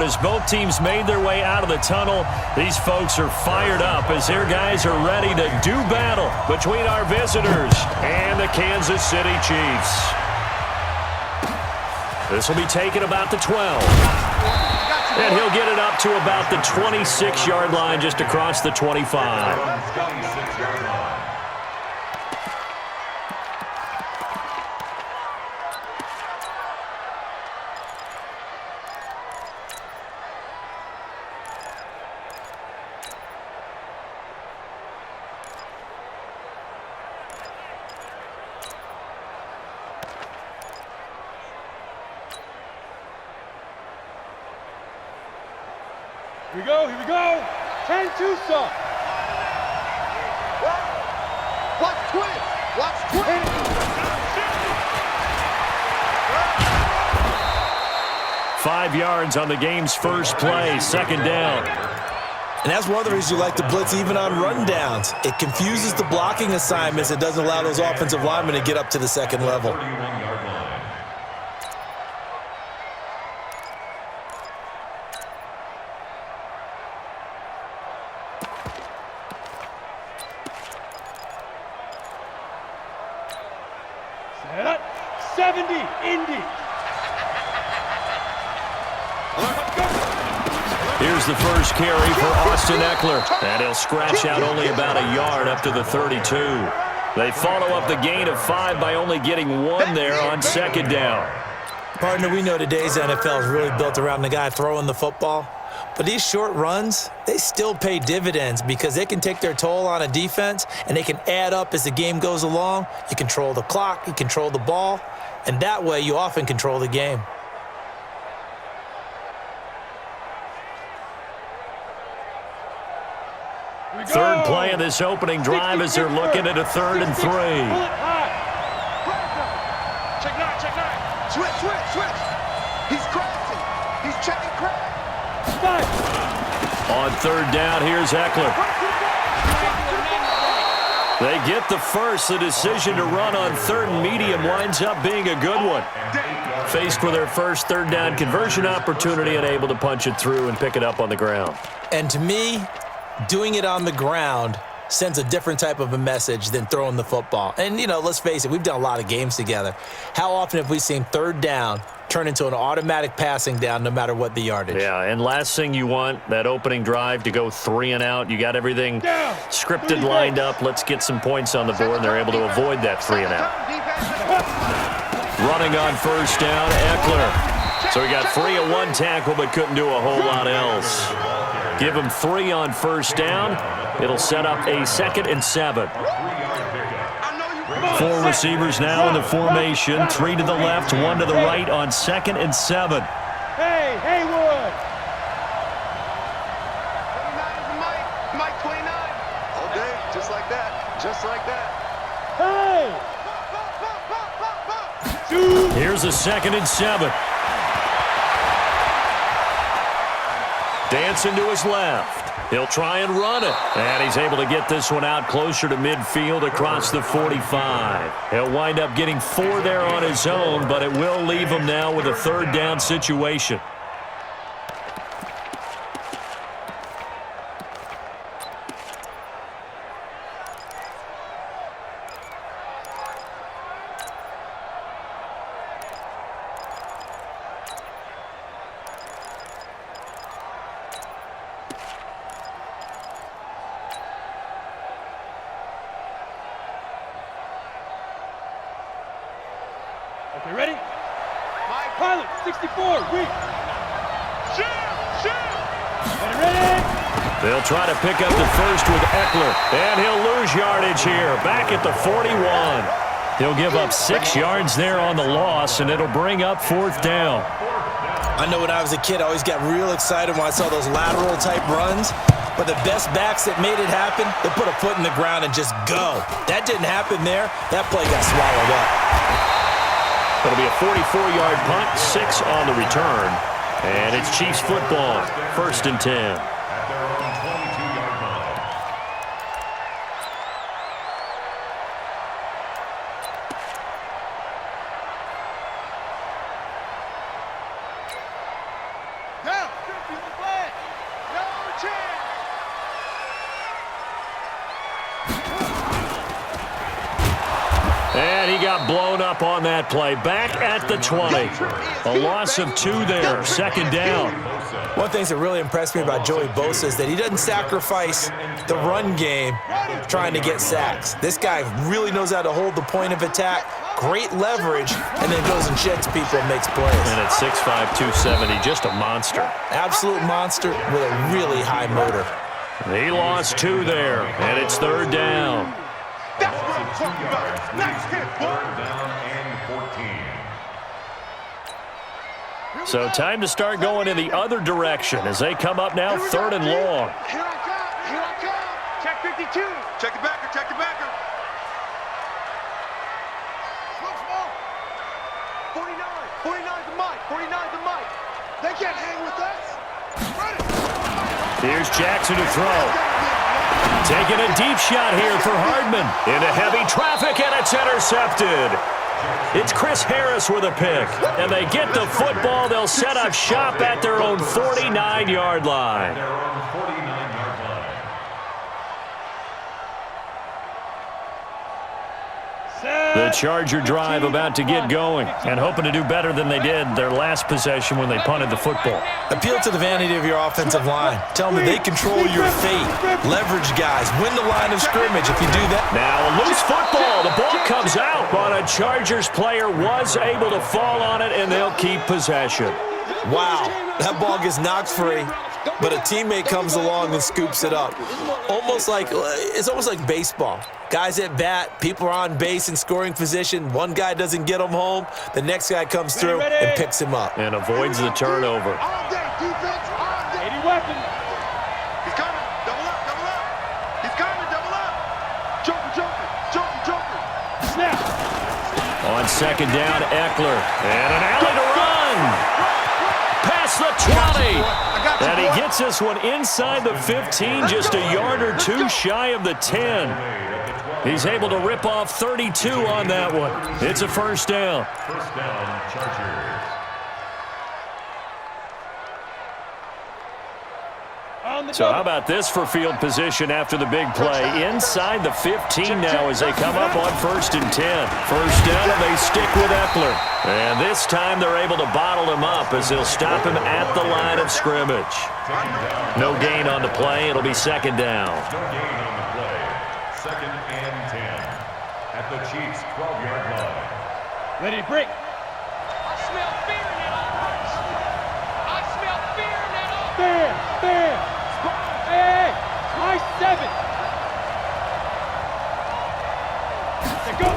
scored as both teams made their way out of the tunnel. These folks are fired up as their guys are ready to do battle between our visitors and the Kansas City Chiefs. This will be taken about the 12. And he'll get it up to about the 26-yard line just across the 25. Here we go. 10-2 stop. Watch twist. Watch twist. Five yards on the game's first play, second down. And that's one of the reasons you like to blitz even on run downs. It confuses the blocking assignments. It doesn't allow those offensive linemen to get up to the second level. Set up. 70, Indy. Here's the first carry for Austin Eckler. And he'll scratch out only about a yard up to the 32. They follow up the gain of 5 by only getting 1 there on second down. Partner, we know today's NFL is really built around the guy throwing the football. But these short runs, they still pay dividends because they can take their toll on a defense and they can add up as the game goes along. You control the clock, you control the ball, and that way you often control the game. Third play of this opening drive as they're looking at a 3rd and 3. Check nine. Switch. He's crashing. He's checking crash. On 3rd down, here's Eckler. They get the first. The decision to run on 3rd and medium winds up being a good one. Faced with their first 3rd down conversion opportunity and able to punch it through and pick it up on the ground. And to me, doing it on the ground sends a different type of a message than throwing the football. And, you know, let's face it, we've done a lot of games together. How often have we seen 3rd down turn into an automatic passing down no matter what the yardage? Yeah, and last thing you want, that opening drive to go 3 and out. You got everything scripted, lined up. Let's get some points on the board, and they're able to avoid that 3 and out. Running on 1st down, Eckler. So he got free of 1 tackle but couldn't do a whole lot else. Give him 3 on 1st down. It'll set up a 2nd and 7. 4 receivers now in the formation. 3 to the left, 1 to the right on 2nd and 7. Hey, Haywood. 29 is Mike 29. All day, just like that. Hey. Here's a 2nd and 7. Dancing to his left. He'll try and run it. And he's able to get this one out closer to midfield across the 45. He'll wind up getting 4 there on his own, but it will leave him now with a 3rd down situation. Okay, ready? Pilot, 64, weak. Shoot! Ready? They'll try to pick up the first with Eckler, and he'll lose yardage here, back at the 41. He'll give up 6 yards there on the loss, and it'll bring up 4th down. I know when I was a kid, I always got real excited when I saw those lateral-type runs. But the best backs that made it happen, they put a foot in the ground and just go. That didn't happen there. That play got swallowed up. It'll be a 44-yard punt, 6 on the return. And it's Chiefs football, 1st and 10. Down. got blown up on that play. Back at the 20. A loss of 2 there. Second down. One thing that really impressed me about Joey Bosa is that he doesn't sacrifice the run game trying to get sacks. This guy really knows how to hold the point of attack, great leverage, and then goes and sheds people and makes plays. And at 6'5", 270, just a monster. Absolute monster with a really high motor. He lost 2 there, and it's third down. That's what I'm talking about. Nice hit, boy. Down and 14. So time to start going in the other direction as they come up now, third and long. Here I come. Here I come. Check 52. Check the backer. Check the backer. Slow, small. 49. 49 the mic. 49 the mic. They can't hang with us. Ready. Here's Jackson to throw. Taking a deep shot here for Hardman. Into heavy traffic, and it's intercepted. It's Chris Harris with a pick. And they get the football. They'll set up shop at their own 49-yard line. Their own 49-yard line. The Charger drive about to get going and hoping to do better than they did their last possession when they punted the football. Appeal to the vanity of your offensive line. Tell them they control your fate. Leverage guys. Win the line of scrimmage if you do that. Now a loose football. The ball comes out, but a Chargers player was able to fall on it, and they'll keep possession. Wow, that ball gets knocked free, but a teammate comes along and scoops it up. It's almost like baseball. Guys at bat, people are on base in scoring position. One guy doesn't get him home. The next guy comes through and picks him up. And avoids the turnover. All day, defense, all day. 80 weapons. He's coming. Double up, double up. He's coming, double up. Joker, joker, joker, joker. Snap. On second down, Eckler. And an alley to run. Past the 20. And he gets this one inside the 15, just a yard or two shy of the 10. He's able to rip off 32 on that one. It's a first down. First down, Chargers. So how about this for field position after the big play? Inside the 15 now as they come up on 1st and 10. First down, and they stick with Eckler. And this time they're able to bottle him up as they'll stop him at the line of scrimmage. No gain on the play. It'll be second down. No gain on the play. Second and 10 at the Chiefs' 12-yard line. Ready to break. I smell fear in that offense. I smell fear in that offense. Fair. Hey, my 7. There goes.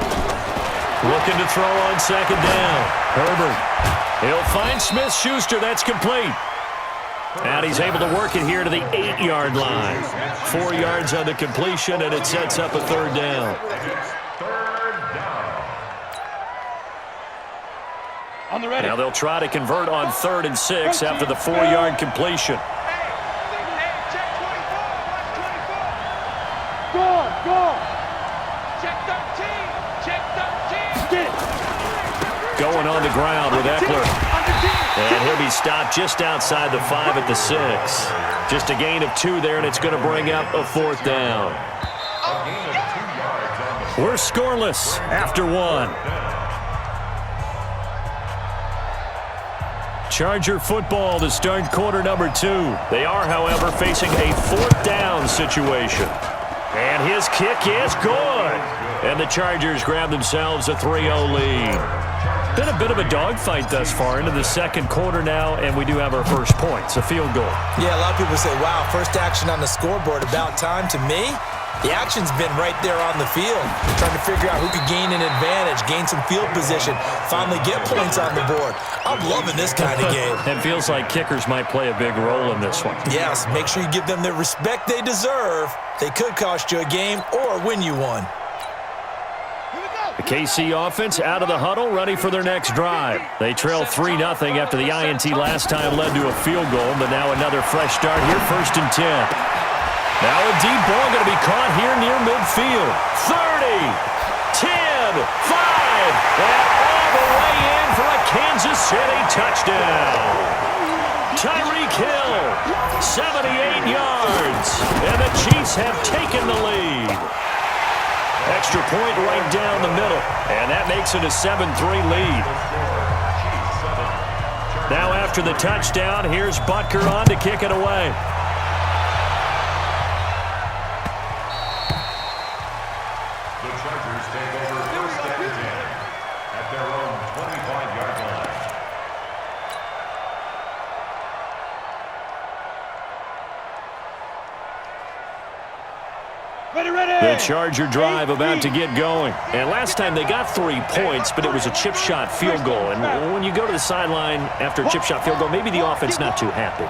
Looking to throw on second down. Herbert. He'll find Smith-Schuster. That's complete. And he's able to work it here to the 8-yard line. 4 yards on the completion, and it sets up a third down. Third down. On the ready. Now they'll try to convert on 3rd and 6 after the 4-yard completion. Check 24. Watch 24. Gone. Check 13. Check 13. Get it. Going on the ground with Eckler. And he'll be stopped just outside the 5 at the 6. Just a gain of 2 there, and it's going to bring up a 4th down. A gain of 2 yards on the We're scoreless after 1. Charger football to start quarter number 2. They are, however, facing a 4th down situation. And his kick is good. And the Chargers grab themselves a 3-0 lead. Been a bit of a dogfight thus far into the second quarter now, and we do have our first points, a field goal. Yeah, a lot of people say, wow, first action on the scoreboard, about time. To me, the action's been right there on the field, trying to figure out who could gain an advantage, gain some field position, finally get points on the board. I'm loving this kind of game. It feels like kickers might play a big role in this one. Yes, make sure you give them the respect they deserve. They could cost you a game or win you one. The KC offense out of the huddle, ready for their next drive. They trail 3-0 after the INT last time led to a field goal, but now another fresh start here, 1st and 10. Now a deep ball going to be caught here near midfield. 30, 10, 5, and all the way in for a Kansas City touchdown. Tyreek Hill, 78 yards, and the Chiefs have taken the lead. Extra point right down the middle. And that makes it a 7-3 lead. Now after the touchdown, here's Butker on to kick it away. The Chargers take over first and 10 at their own 25-yard line. The Charger drive about to get going. And last time they got 3 points, but it was a chip shot field goal. And when you go to the sideline after a chip shot field goal, maybe the offense not too happy.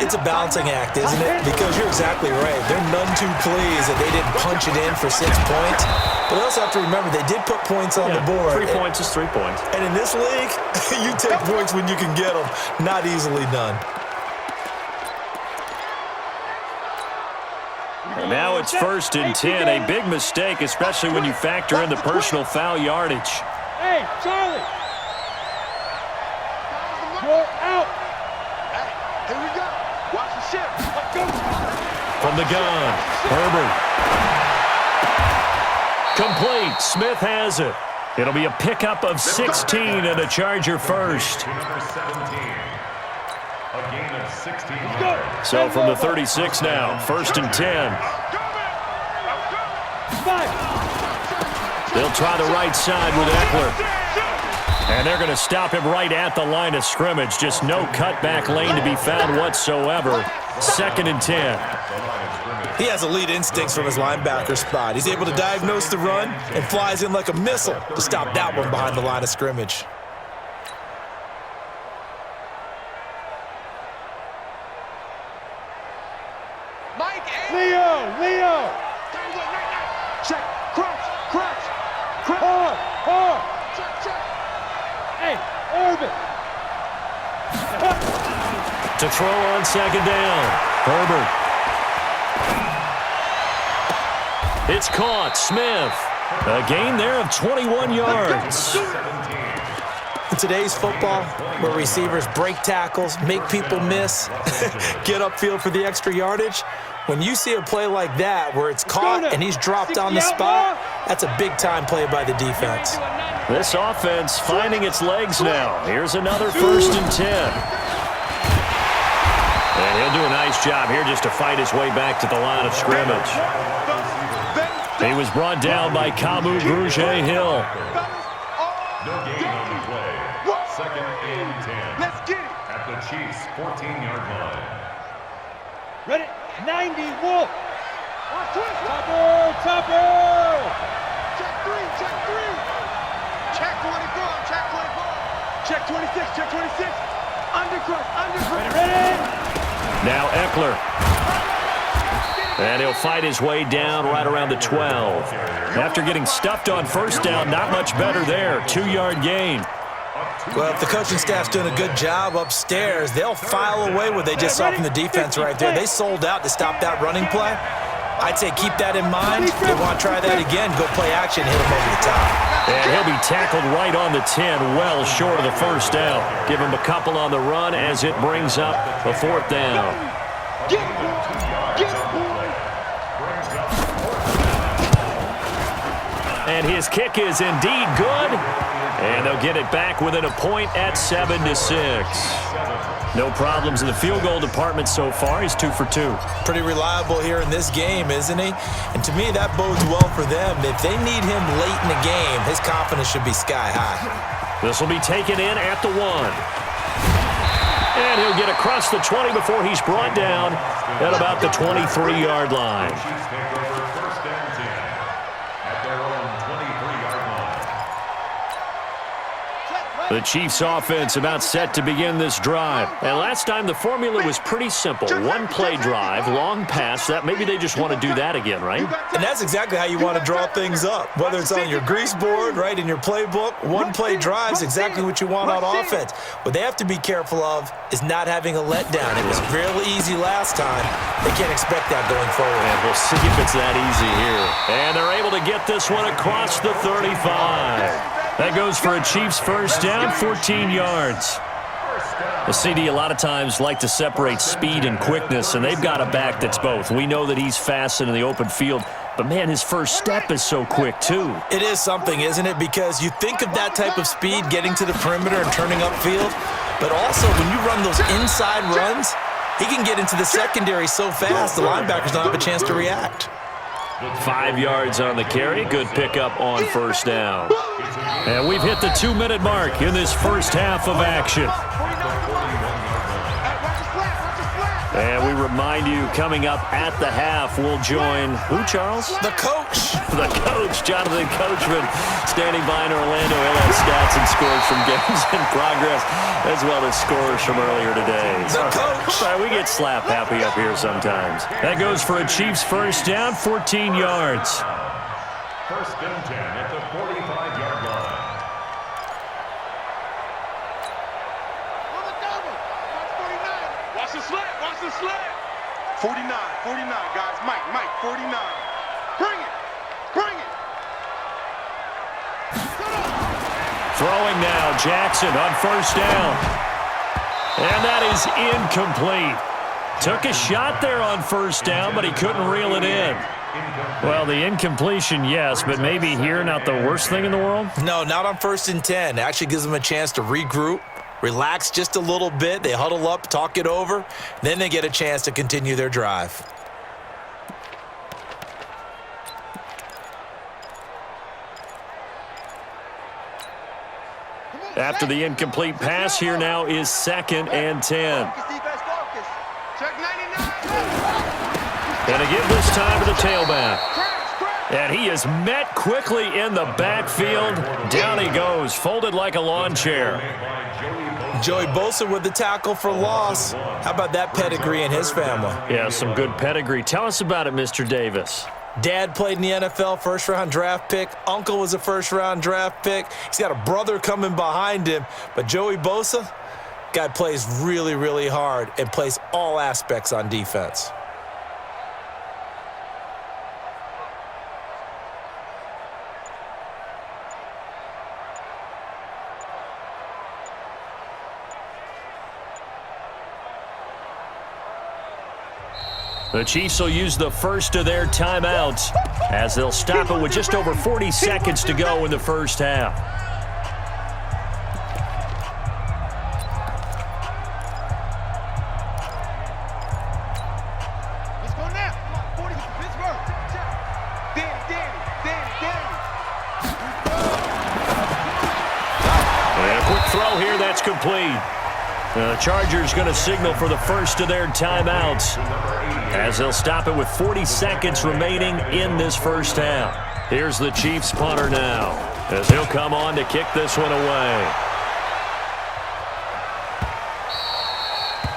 It's a balancing act, isn't it? Because you're exactly right. They're none too pleased that they didn't punch it in for 6 points. But they also have to remember they did put points on the board. 3 points is 3 points. And in this league, you take points when you can get them. Not easily done. And now it's 1st and 10. A big mistake, especially when you factor in the personal foul yardage. Hey, Charlie! You're out! Hey, here we go. Watch the ship. Let's go. From the gun, Herbert. Complete. Smith has it. It'll be a pickup of 16 and a Charger first. To number 17. A gain of 16 yards. So from the 36 now, 1st and 10. They'll try the right side with Eckler. And they're going to stop him right at the line of scrimmage. Just no cutback lane to be found whatsoever. 2nd and 10. He has elite instincts from his linebacker spot. He's able to diagnose the run and flies in like a missile to stop that one behind the line of scrimmage. Leo! Check. Crunch. Hard! Check. Hey, Orbit! To throw on 2nd down. Herbert. It's caught. Smith. A gain there of 21 yards. In today's football, where receivers break tackles, make people miss, get upfield for the extra yardage, when you see a play like that where it's caught and he's dropped on the spot, that's a big-time play by the defense. This offense finding its legs now. Here's another 1st and 10. And he'll do a nice job here just to fight his way back to the line of scrimmage. He was brought down by Kamu Grugier-Hill. No gain on the play. 2nd and 10. Let's get it. At the Chiefs' 14-yard line. Ready? 90, Wolf! Topper! Check 3. Check 24. Check 26. Undercross. Ready? Now Eckler. And he'll fight his way down right around the 12. After getting stuffed on 1st down, not much better there. 2-yard gain. Well, if the coaching staff's doing a good job upstairs, they'll file away what they just saw from the defense right there. They sold out to stop that running play. I'd say keep that in mind. If they want to try that again, go play action, hit him over the top. And he'll be tackled right on the 10, well short of the 1st down. Give him a couple on the run as it brings up a 4th down. And his kick is indeed good. And they'll get it back within a point at 7-6. No problems in the field goal department so far. He's 2 for 2. Pretty reliable here in this game, isn't he? And to me, that bodes well for them. If they need him late in the game, his confidence should be sky high. This will be taken in at the 1. And he'll get across the 20 before he's brought down at about the 23-yard line. The Chiefs offense about set to begin this drive. And last time the formula was pretty simple. 1-play drive, long pass. That maybe they just want to do that again, right? And that's exactly how you want to draw things up. Whether it's on your grease board, right, in your playbook, 1-play drive is exactly what you want on offense. What they have to be careful of is not having a letdown. It was really easy last time. They can't expect that going forward. And we'll see if it's that easy here. And they're able to get this one across the 35. That goes for a Chiefs 1st down, 14 yards. The CD a lot of times like to separate speed and quickness, and they've got a back that's both. We know that he's fast in the open field, but, man, his first step is so quick, too. It is something, isn't it? Because you think of that type of speed getting to the perimeter and turning upfield, but also when you run those inside runs, he can get into the secondary so fast the linebackers don't have a chance to react. 5 yards on the carry. Good pickup on first down. And we've hit the 2-minute mark in this first half of action. And we remind you, coming up at the half, we'll join who, Charles? The coach. The coach, Jonathan Coachman, standing by in Orlando. He'll have stats and scores from games in progress, as well as scores from earlier today. The coach. We get slap happy up here sometimes. That goes for a Chiefs first down, 14 yards. First and 10 at the 45-yard line. Watch the sled. Watch the sled. 49, guys. Mike, 49. Bring it. Throwing now, Jackson on first down. And that is incomplete. Took a shot there on first down, but he couldn't reel it in. Well, the incompletion, yes, but maybe here not the worst thing in the world? No, not on first and 10. It actually gives them a chance to regroup, relax just a little bit. They huddle up, talk it over. Then they get a chance to continue their drive. After the incomplete pass, here now is 2nd and 10. Check 99. And a give this time to the tailback. And he is met quickly in the backfield. Down he goes, folded like a lawn chair. Joey Bosa with the tackle for loss. How about that pedigree in his family? Yeah, some good pedigree. Tell us about it, Mr. Davis. Dad played in the NFL, first-round draft pick. Uncle was a first-round draft pick. He's got a brother coming behind him. But Joey Bosa, guy plays really, really hard and plays all aspects on defense. The Chiefs will use the first of their timeouts as they'll stop it with just over 40 seconds to go in the first half. Let's go now. Come on, 40, Pittsburgh. Danny. And a quick throw here, that's complete. The Chargers going to signal for the first of their timeouts as they'll stop it with 40 seconds remaining in this first half. Here's the Chiefs punter now as he'll come on to kick this one away.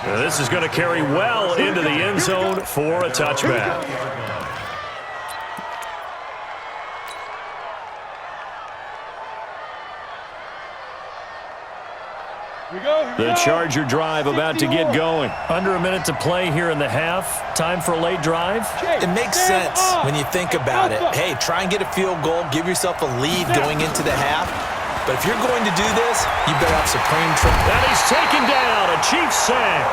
Now this is going to carry well into the end zone for a touchback. The Charger drive about to get going. Under a minute to play here in the half. Time for a late drive. It makes sense when you think about it. Hey, try and get a field goal. Give yourself a lead going into the half. But if you're going to do this, you better have supreme trust. And he's taken down. A Chiefs sack.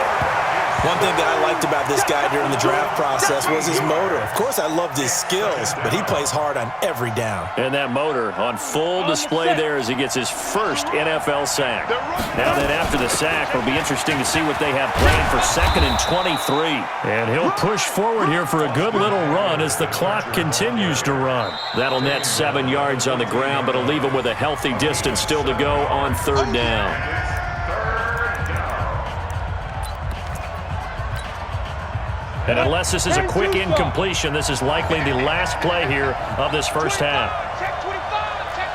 One thing that I liked about this guy during the draft process was his motor. Of course, I loved his skills, but he plays hard on every down. And that motor on full display there as he gets his first NFL sack. Now then, after the sack, it'll be interesting to see what they have planned for 2nd and 23. And he'll push forward here for a good little run as the clock continues to run. That'll net 7 yards on the ground, but it'll leave him with a healthy distance still to go on 3rd down. And unless this is a quick incompletion, this is likely the last play here of this first half. Check 25. Check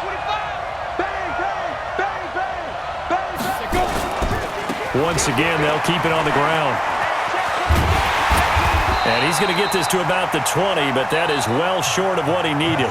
25. Once again, they'll keep it on the ground. And he's going to get this to about the 20, but that is well short of what he needed.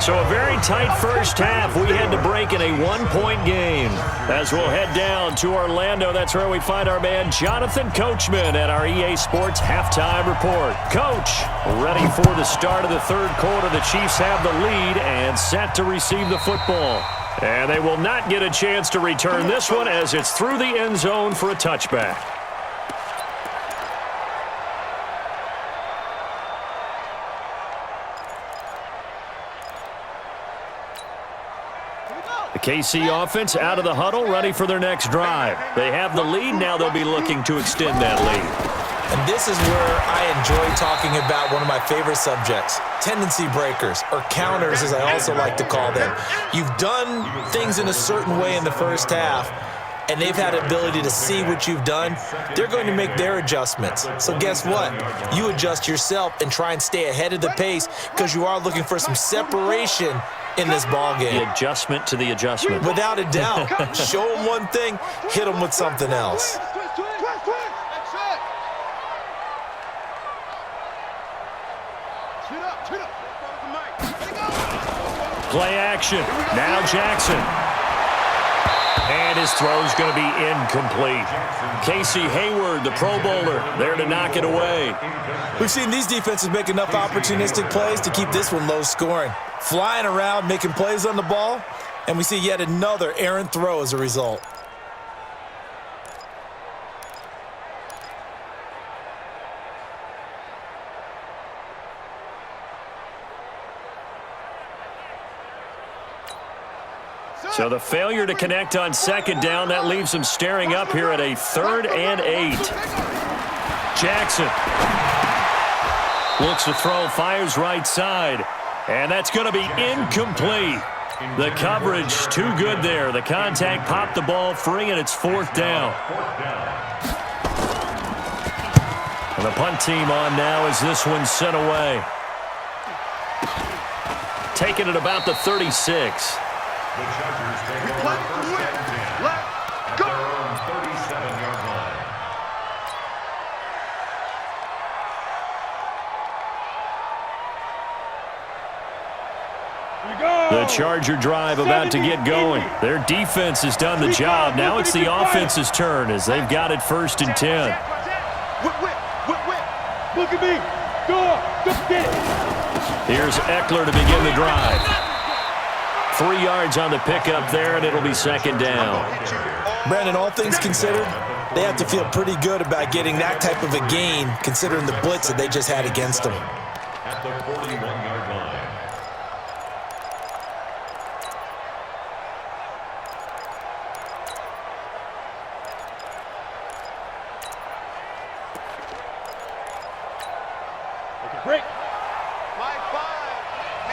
So a very tight first half. We had to break in a 1-point game. As we'll head down to Orlando, that's where we find our man Jonathan Coachman at our EA Sports Halftime Report. Coach, ready for the start of the 3rd quarter. The Chiefs have the lead and set to receive the football. And they will not get a chance to return this one as it's through the end zone for a touchback. The KC offense out of the huddle, ready for their next drive. They have the lead. Now they'll be looking to extend that lead. And this is where I enjoy talking about one of my favorite subjects, tendency breakers, or counters as I also like to call them. You've done things in a certain way in the first half, and they've had the ability to see what you've done. They're going to make their adjustments. So guess what? You adjust yourself and try and stay ahead of the pace because you are looking for some separation in this ball game. The adjustment to the adjustment. Without a doubt. Show them one thing, hit them with something else. Play action. Now Jackson. And his throw's going to be incomplete. Casey Hayward, the Pro Bowler, there to knock it away. We've seen these defenses make enough opportunistic plays to keep this one low scoring. Flying around, making plays on the ball, and we see yet another errant throw as a result. So the failure to connect on second down, that leaves them staring up here at a 3rd and 8. Jackson looks to throw, fires right side, and that's going to be incomplete. The coverage too good there. The contact popped the ball free, and it's 4th down. And the punt team on now as this one's sent away. Taking it about the 36. The Chargers take over first and 10 at their own 37-yard line. The Charger drive about to get going. Their defense has done the job. Now it's the offense's turn as they've got it 1st and 10. Look at me. Go get it. Here's Eckler to begin the drive. 3 yards on the pickup there, and it'll be 2nd down. Brandon, all things considered, they have to feel pretty good about getting that type of a gain considering the blitz that they just had against them. At the 41-yard line. Break.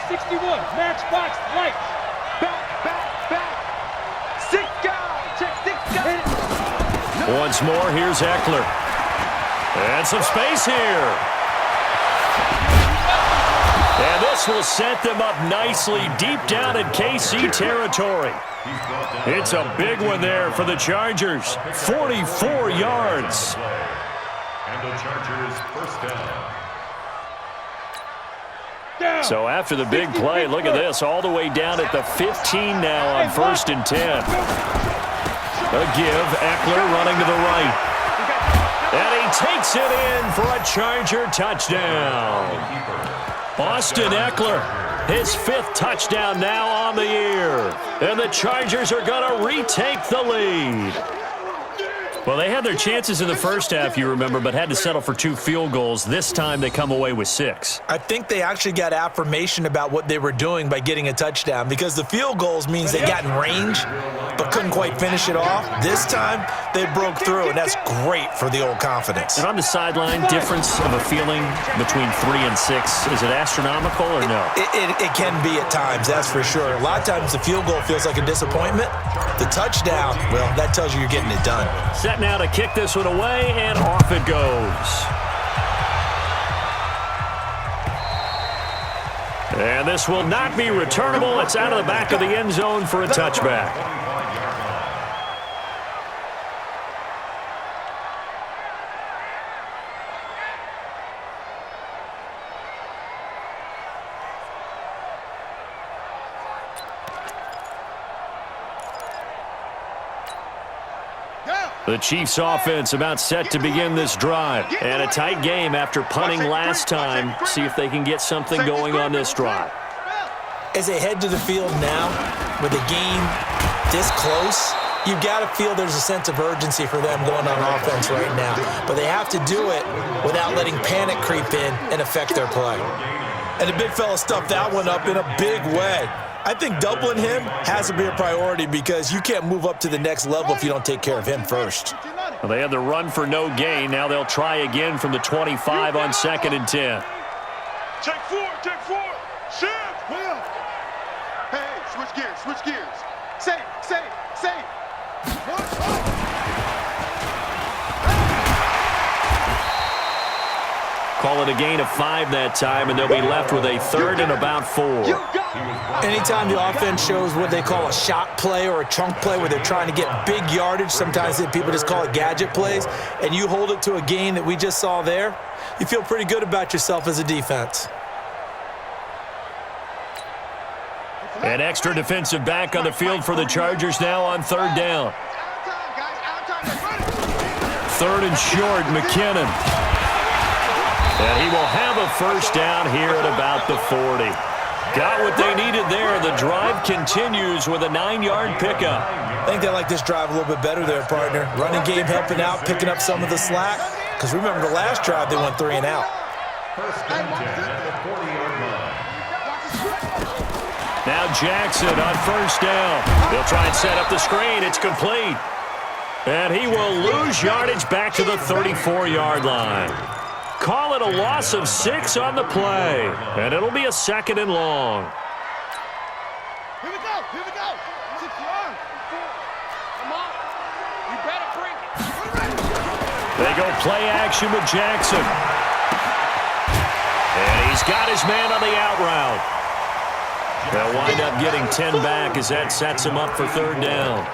61, matchbox lights. Back. 6 guys. Check 6 guys. Once more, here's Eckler. And some space here. And this will set them up nicely deep down in KC territory. It's a big one there for the Chargers. 44 yards. And the Chargers first down. So after the big play, look at this, all the way down at the 15 now on 1st and 10. A give, Eckler running to the right. And he takes it in for a Charger touchdown. Austin Eckler, his 5th touchdown now on the year. And the Chargers are going to retake the lead. Well, they had their chances in the first half, you remember, but had to settle for 2 field goals. This time they come away with 6. I think they actually got affirmation about what they were doing by getting a touchdown because the field goals means they got in range but couldn't quite finish it off. This time, they broke through, and that's great for the old confidence. And on the sideline, difference of a feeling between 3 and 6, is it astronomical or no? It can be at times, that's for sure. A lot of times the field goal feels like a disappointment. The touchdown, well, that tells you you're getting it done. Set now to kick this one away, and off it goes. And this will not be returnable. It's out of the back of the end zone for a touchback. The Chiefs offense about set to begin this drive. And a tight game after punting last time. See if they can get something going on this drive. As they head to the field now, with the game this close, you've got to feel there's a sense of urgency for them going on offense right now. But they have to do it without letting panic creep in and affect their play. And the big fella stuffed that one up in a big way. I think doubling him has to be a priority because you can't move up to the next level if you don't take care of him first. Well, they had the run for no gain. Now they'll try again from the 25 on 2nd and 10. Take four, shift, Will. Hey, switch gears. Save. Call it a gain of 5 that time, and they'll be left with a 3rd and about 4. Anytime the offense shows what they call a shot play or a chunk play where they're trying to get big yardage, sometimes people just call it gadget plays, and you hold it to a gain that we just saw there, you feel pretty good about yourself as a defense. An extra defensive back on the field for the Chargers now on 3rd down. 3rd and short, McKinnon. And he will have a 1st down here at about the 40. Got what they needed there. The drive continues with a 9-yard pickup. I think they like this drive a little bit better there, partner. Running game helping out, picking up some of the slack. Because remember the last drive, they went 3 and out. 1st and 10 at the 40-yard line. Now Jackson on 1st down. He'll try and set up the screen. It's complete. And he will lose yardage back to the 34-yard line. Call it a loss of 6 on the play. And it'll be a 2nd and long. Here we go. 6 yards. Come on. You better bring it. They go play action with Jackson. And he's got his man on the out route. They'll wind up getting 10 back as that sets him up for 3rd down.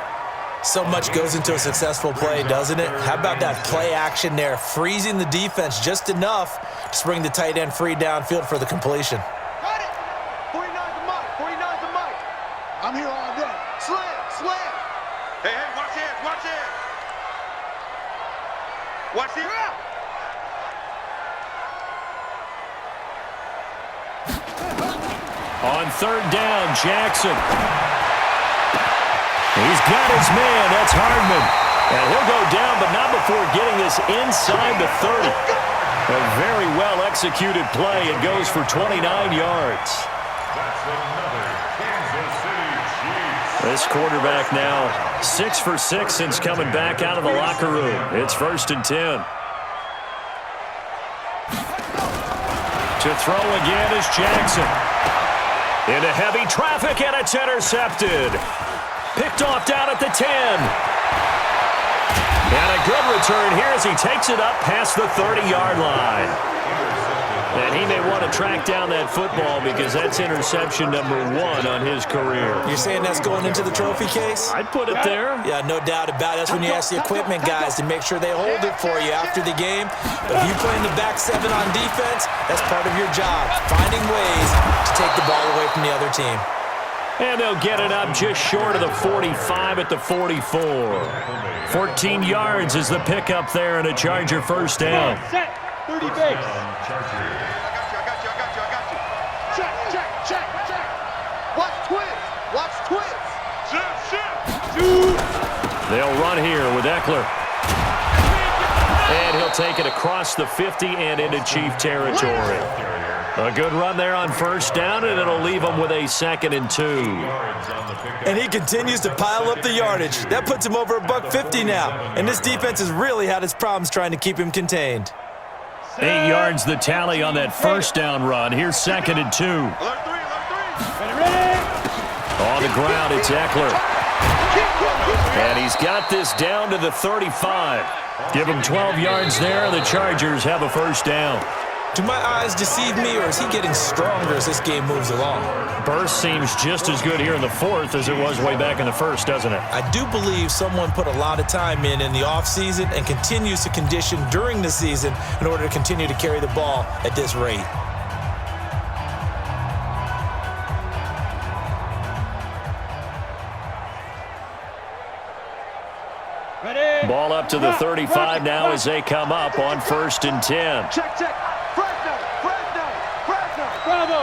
So much goes into a successful play, doesn't it? How about that play action there, freezing the defense just enough to bring the tight end free downfield for the completion. Got it. 49's the mic. I'm here all day. Slam. Hey, watch it. Watch it. On 3rd down, Jackson. He's got his man. That's Hardman. And he'll go down, but not before getting this inside the 30. A very well-executed play. It goes for 29 yards. That's another Kansas City Chiefs. This quarterback now 6 for 6 since coming back out of the locker room. It's 1st and 10. To throw again is Jackson. Into heavy traffic, and it's intercepted. Picked off down at the 10. And a good return here as he takes it up past the 30-yard line. And he may want to track down that football because that's interception number 1 on his career. You're saying that's going into the trophy case? I'd put it there. Yeah, no doubt about it. That's when you ask the equipment guys to make sure they hold it for you after the game. But if you play in the back 7 on defense, that's part of your job, finding ways to take the ball away from the other team. And they'll get it up just short of the 45 at the 44. 14 yards is the pickup there and a Charger 1st down. Set. 30 base. Chargers. I got you. Check. Watch twins. Shift. They'll run here with Eckler. And he'll take it across the 50 and into Chief territory. A good run there on 1st down, and it'll leave them with a 2nd and 2. And he continues to pile up the yardage. That puts him over $150 now. And this defense has really had its problems trying to keep him contained. 8 yards the tally on that 1st down run. Here's 2nd and 2. Alert 3. Ready. On the ground, it's Eckler. And he's got this down to the 35. Give him 12 yards there. The Chargers have a 1st down. Do my eyes deceive me, or is he getting stronger as this game moves along? Burst seems just as good here in the 4th as it was way back in the 1st, doesn't it? I do believe someone put a lot of time in the offseason and continues to condition during the season in order to continue to carry the ball at this rate. Ready. Ball up to the 35 now as they come up on 1st and 10. Check. Fresno. Bravo.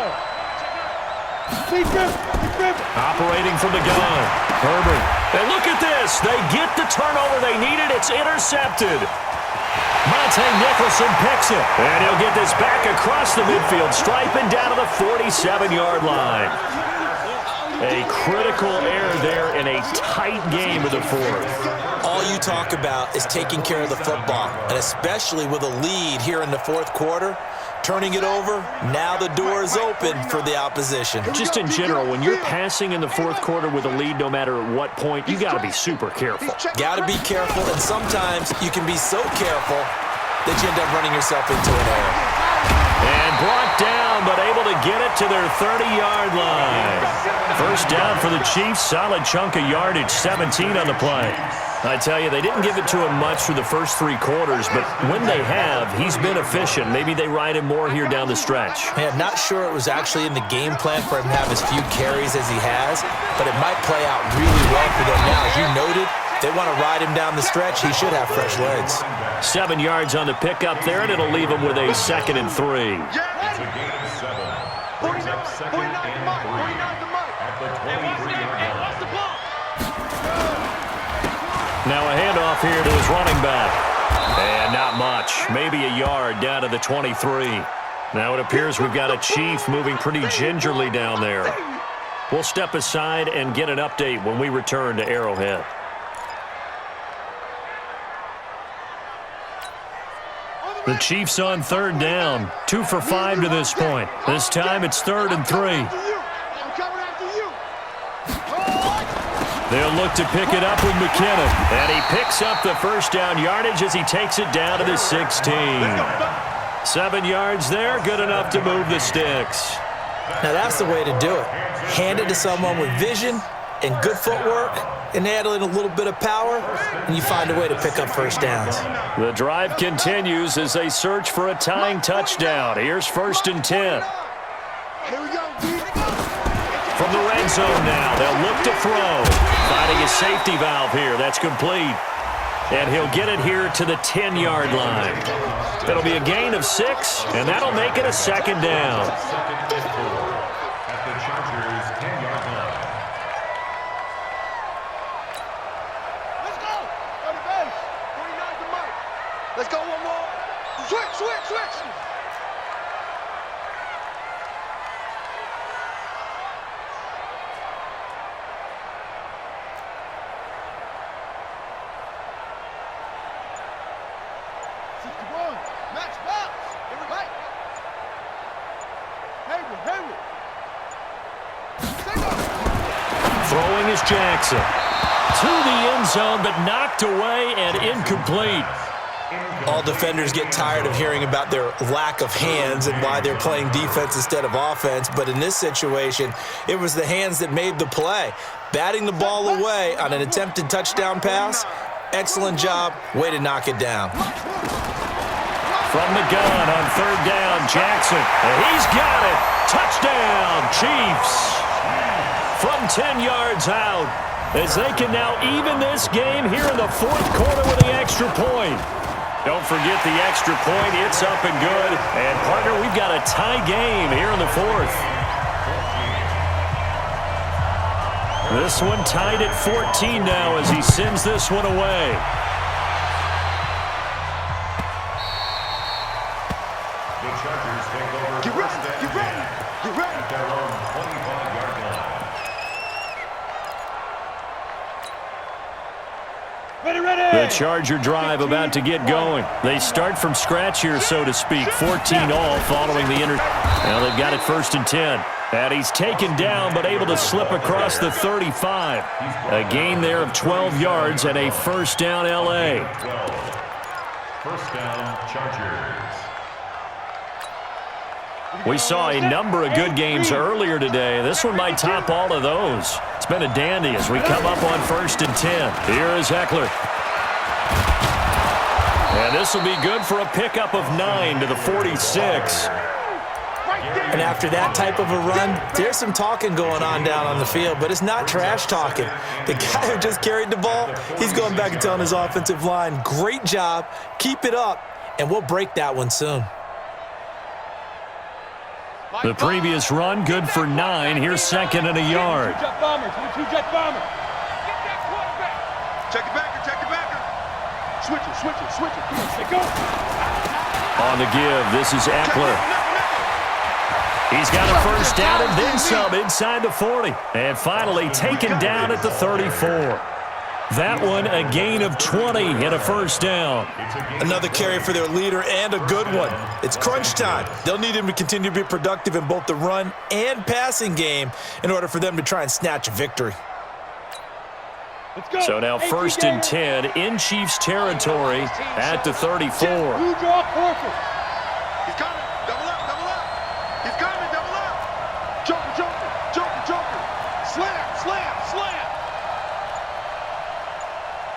Operating from the gun. Herbert. And look at this. They get the turnover they needed. It's intercepted. Monte Nicholson picks it. And he'll get this back across the midfield stripe and down to the 47-yard line. A critical error there in a tight game of the fourth. All you talk about is taking care of the football, and especially with a lead here in the fourth quarter, turning it over, now the door is open for the opposition. Just in general, when you're passing in the fourth quarter with a lead, no matter at what point, you got to be super careful. Got to be careful, and sometimes you can be so careful that you end up running yourself into an error. And brought down, but able to get it to their 30-yard line. First down for the Chiefs, solid chunk of yardage, 17 on the play. I tell you, they didn't give it to him much through the first three quarters, but when they have, he's been efficient. Maybe they ride him more here down the stretch. Man, not sure it was actually in the game plan for him to have as few carries as he has, but it might play out really well for them now. As you noted, they want to ride him down the stretch. He should have fresh legs. 7 yards on the pickup there, and it'll leave him with a 2nd and 3. It's a gain of 7. Brings up 2nd and 3 at the 23-yard line. Now a handoff here to his running back. And not much. Maybe a yard down to the 23. Now it appears we've got a Chief moving pretty gingerly down there. We'll step aside and get an update when we return to Arrowhead. The Chiefs on 3rd down. 2 for 5 to this point. This time it's 3rd and 3. They'll look to pick it up with McKinnon. And he picks up the first down yardage as he takes it down to the 16. 7 yards there, good enough to move the sticks. Now that's the way to do it. Hand it to someone with vision and good footwork, and add in a little bit of power, and you find a way to pick up first downs. The drive continues as they search for a tying touchdown. Here's 1st and 10. From the red zone now, they'll look to throw. Finding a safety valve here. That's complete. And he'll get it here to the 10-yard line. It'll be a gain of 6, and that'll make it a 2nd down. At the Chargers' 10-yard line. Let's go! Go to base. 49 to Mike. Let's go one more. Switch. Max box. Right. Hayward. Throwing is Jackson. To the end zone, but knocked away and incomplete. All defenders get tired of hearing about their lack of hands and why they're playing defense instead of offense, but in this situation, it was the hands that made the play. Batting the ball away on an attempted touchdown pass, excellent job, way to knock it down. From the gun on 3rd down, Jackson. And he's got it. Touchdown, Chiefs. From 10 yards out, as they can now even this game here in the 4th quarter with the extra point. Don't forget the extra point. It's up and good. And, partner, we've got a tie game here in the 4th. This one tied at 14 now as he sends this one away. The Chargers take over. Get ready. At their own 25-yard line. The Charger drive about to get going. They start from scratch here, so to speak. 14 all following the Well, they've got it 1st and 10. And he's taken down but able to slip across the 35. A gain there of 12 yards and a 1st down L.A. 12. 1st down, Chargers. We saw a number of good games earlier today. This one might top all of those. It's been a dandy as we come up on 1st and 10. Here is Eckler. And this will be good for a pickup of 9 to the 46. And after that type of a run, there's some talking going on down on the field, but it's not trash talking. The guy who just carried the ball, he's going back and telling his offensive line, great job, keep it up, and we'll break that one soon. The previous run, good for 9. Here's second and a yard. Two-jet bombers. Two-jet bomber. Get that quarterback. Check it backer, check it backer. Switch it, switch it, switch it. Come on, stay go. On the give, this is Eckler. He's got a first down and then some inside the 40. And finally taken down at the 34. That one a gain of 20 and a first down. Another carry for their leader and a good one. It's crunch time. They'll need him to continue to be productive in both the run and passing game in order for them to try and snatch a victory. Let's go. So now first and 10 in Chiefs territory at the 34. Blue draw corporate. He's coming. Double up, double up. He's coming, double up. Joker, joker, joker, joker. Slam, slam, slam.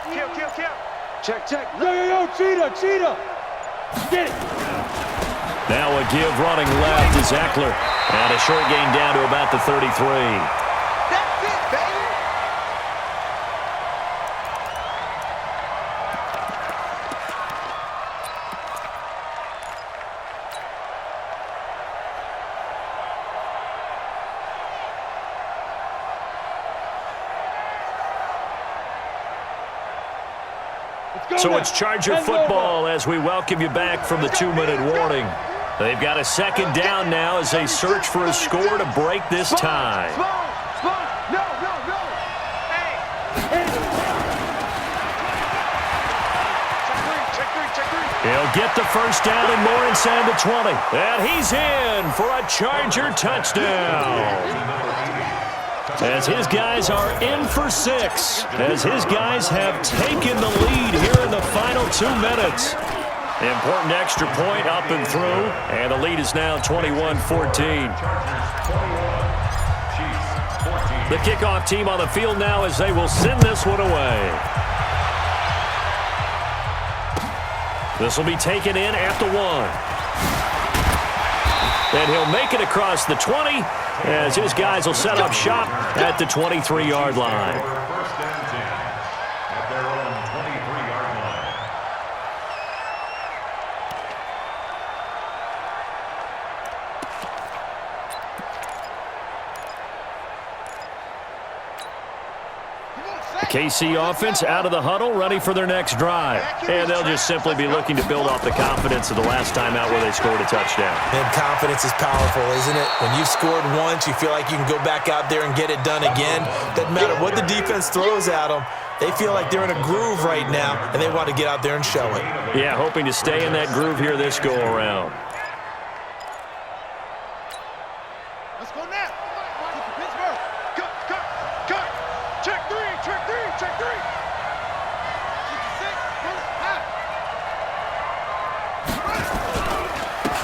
Kill, kill, kill. Check, check. Yo, yo, yo, cheetah, cheetah. Get it. Now a give running left is Eckler. And a short gain down to about the 33. That's it, baby. So it's Charger football as we welcome you back from the 2-minute warning. They've got a second down now as they search for a score to break this tie. No, no, no. Hey. Check three. He'll get the first down and more inside the 20. And he's in for a Charger touchdown. As his guys are in for 6. As his guys have taken the lead here in the final 2 minutes. Important extra point up and through. And the lead is now 21-14. The kickoff team on the field now as they will send this one away. This will be taken in at the 1. And he'll make it across the 20 as his guys will set up shop at the 23-yard line. First and 10 at their own 23-yard line. The KC offense out of the huddle, ready for their next drive. And they'll just simply be looking to build off the confidence of the last time out where they scored a touchdown. And confidence is powerful, isn't it? When you've scored once, you feel like you can go back out there and get it done again. Doesn't matter what the defense throws at them. They feel like they're in a groove right now, and they want to get out there and show it. Yeah, hoping to stay in that groove here this go-around. Let's go now. Pittsburgh. Cut. Check three.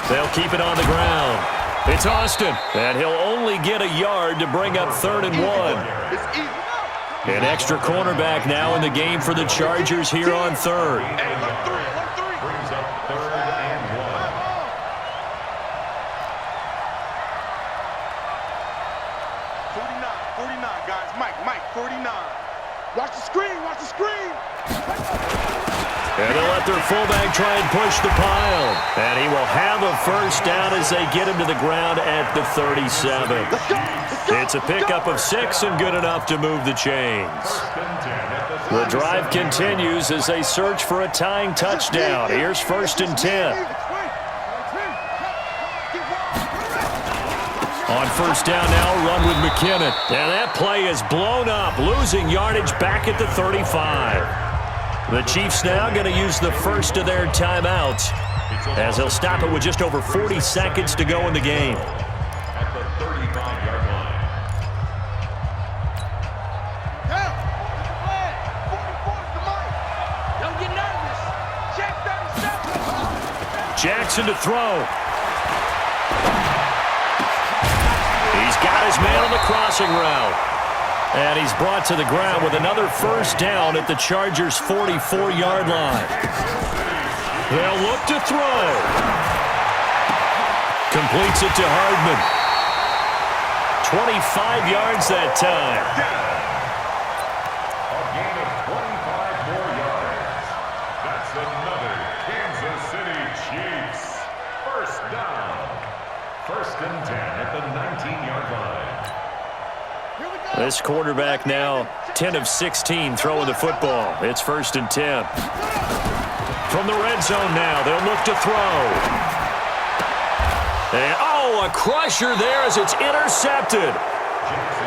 They'll keep it on the ground. It's Austin, and he'll only get a yard to bring up 3rd and 1. It's easy. An extra cornerback now in the game for the Chargers here on 3rd. Hey, look three. Brings up 3rd and 49, guys. Mike, 49. Watch the screen. And they'll let their fullback try and push the pile. And he will have a first down as they get him to the ground at the 37. It's a pickup of 6 and good enough to move the chains. The drive continues as they search for a tying touchdown. Here's 1st and 10. On first down now, a run with McKinnon. And that play is blown up, losing yardage back at the 35. The Chiefs now going to use the first of their timeouts as they'll stop it with just over 40 seconds to go in the game. At the 35-yard line. Don't get nervous. Check 37. Jackson to throw. He's got his man on the crossing route. And he's brought to the ground with another first down at the Chargers' 44-yard line. They'll look to throw. Completes it to Hardman. 25 yards that time. A gain of 25 more yards. That's another Kansas City Chiefs first down. First and 10 at the 19-yard line. This quarterback now 10 of 16 throwing the football. It's first and 10. From the red zone now, they'll look to throw. And, a crusher there as it's intercepted.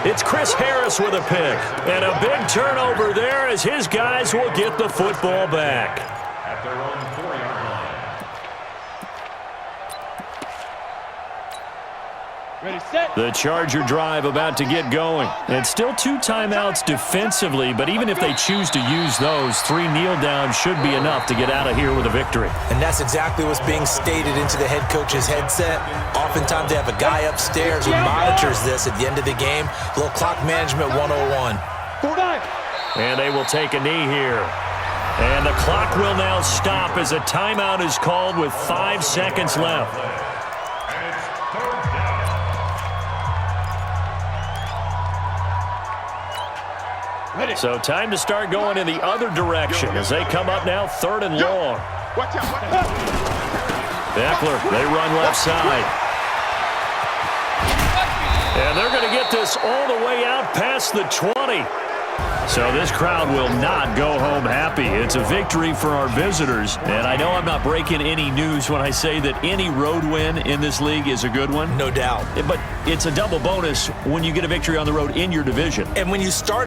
It's Chris Harris with a pick. And a big turnover there as his guys will get the football back. At their own 4-yard line. Ready, set. The Charger drive about to get going. And still 2 timeouts defensively, but even if they choose to use those, 3 kneel downs should be enough to get out of here with a victory. And that's exactly what's being stated into the head coach's headset. Oftentimes they have a guy upstairs who monitors this at the end of the game. A little clock management 101. 49. And they will take a knee here. And the clock will now stop as a timeout is called with 5 seconds left. And it's third down. So time to start going in the other direction as they come up now 3rd and long. Watch out, watch out. Eckler, they run left side. And they're going to get this all the way out past the 20. So this crowd will not go home happy. It's a victory for our visitors. And I know I'm not breaking any news when I say that any road win in this league is a good one. No doubt. But it's a double bonus when you get a victory on the road in your division. And when you start